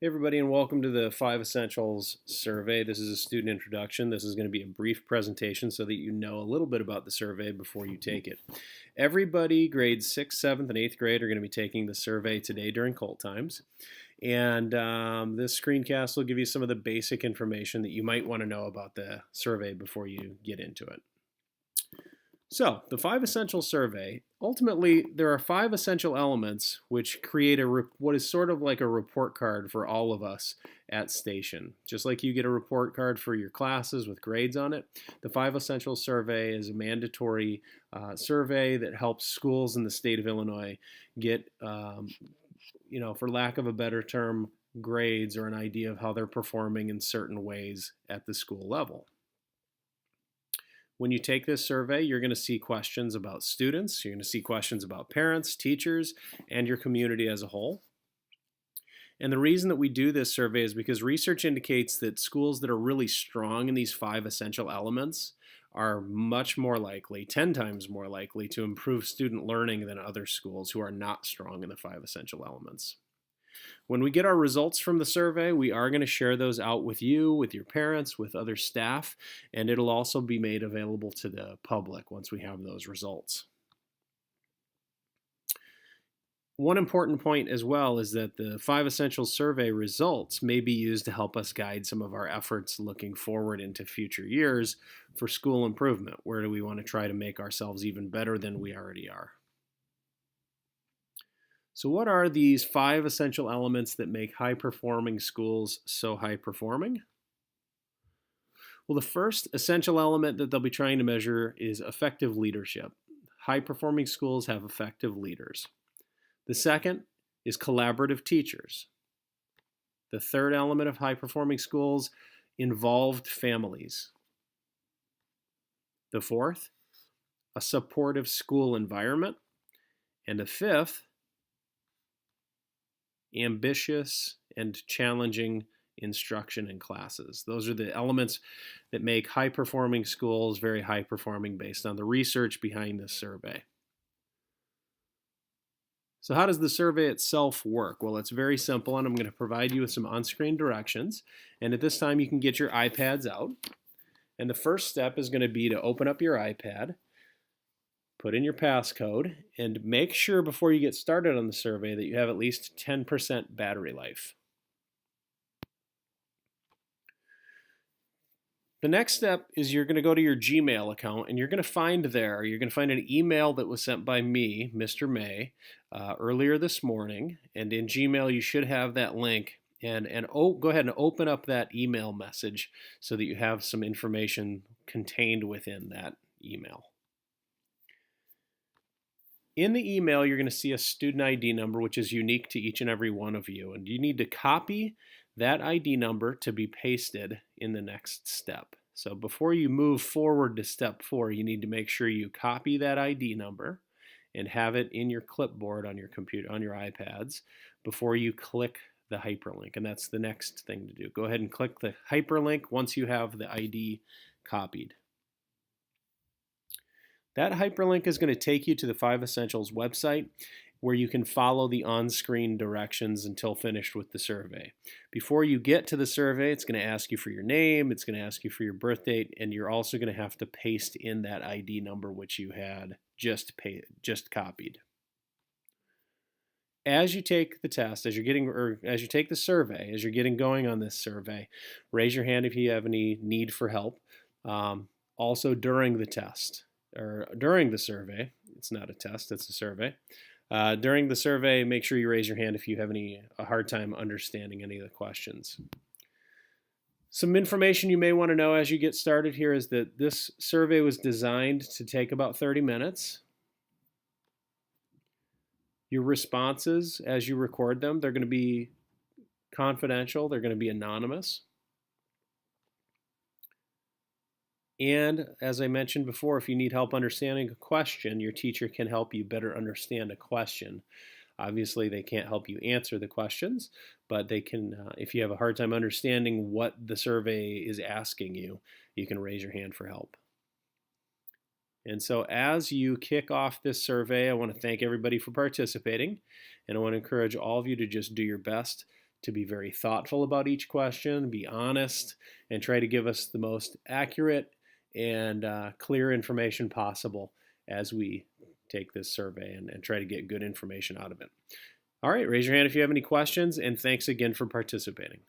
Hey everybody, and welcome to the 5 Essentials survey. This is a student introduction. This is going to be a brief presentation so that you know a little bit about the survey before you take it. Everybody, grades 6th, 7th, and 8th grade, are going to be taking the survey today during COLT times. And this screencast will give you some of the basic information that you might want to know about the survey before you get into it. So, the 5 Essential survey, ultimately, there are 5 essential elements which create what is sort of like a report card for all of us at Station. Just like you get a report card for your classes with grades on it, the 5 Essential survey is a mandatory survey that helps schools in the state of Illinois get, for lack of a better term, grades or an idea of how they're performing in certain ways at the school level. When you take this survey, you're going to see questions about students, you're going to see questions about parents, teachers, and your community as a whole. And the reason that we do this survey is because research indicates that schools that are really strong in these 5 essential elements are much more likely, 10 times more likely, to improve student learning than other schools who are not strong in the 5 essential elements. When we get our results from the survey, we are going to share those out with you, with your parents, with other staff, and it'll also be made available to the public once we have those results. One important point as well is that the 5 Essential survey results may be used to help us guide some of our efforts looking forward into future years for school improvement. Where do we want to try to make ourselves even better than we already are? So what are these 5 essential elements that make high-performing schools so high-performing? Well, the first essential element that they'll be trying to measure is effective leadership. High-performing schools have effective leaders. The second is collaborative teachers. The third element of high-performing schools, involved families. The fourth, a supportive school environment. And the fifth, ambitious and challenging instruction in classes. Those are the elements that make high-performing schools very high-performing based on the research behind this survey. So how does the survey itself work? Well, it's very simple, and I'm going to provide you with some on-screen directions. And at this time, you can get your iPads out. And the first step is going to be to open up your iPad, put in your passcode, and make sure before you get started on the survey that you have at least 10% battery life. The next step is you're going to go to your Gmail account, and you're going to find an email that was sent by me, Mr. May, earlier this morning. And in Gmail, you should have that link. Go ahead and open up that email message so that you have some information contained within that email. In the email, you're going to see a student ID number, which is unique to each and every one of you. And you need to copy that ID number to be pasted in the next step. So before you move forward to step 4, you need to make sure you copy that ID number and have it in your clipboard on your computer, on your iPads, before you click the hyperlink. And that's the next thing to do. Go ahead and click the hyperlink once you have the ID copied. That hyperlink is going to take you to the 5 Essentials website, where you can follow the on-screen directions until finished with the survey. Before you get to the survey, it's going to ask you for your name, it's going to ask you for your birth date, and you're also going to have to paste in that ID number which you had just copied. As you take the test, as you take the survey, as you're getting going on this survey, raise your hand if you have any need for help. Also during the test, or during the survey, it's not a test, it's a survey. During the survey, make sure you raise your hand if you have a hard time understanding any of the questions. Some information you may want to know as you get started here is that this survey was designed to take about 30 minutes. Your responses, as you record them, they're going to be confidential, they're going to be anonymous. And as I mentioned before, if you need help understanding a question, your teacher can help you better understand a question. Obviously, they can't help you answer the questions, but they can, if you have a hard time understanding what the survey is asking you, you can raise your hand for help. And so as you kick off this survey, I want to thank everybody for participating, and I want to encourage all of you to just do your best to be very thoughtful about each question, be honest, and try to give us the most accurate and clear information possible as we take this survey and try to get good information out of it. All right, raise your hand if you have any questions, and thanks again for participating.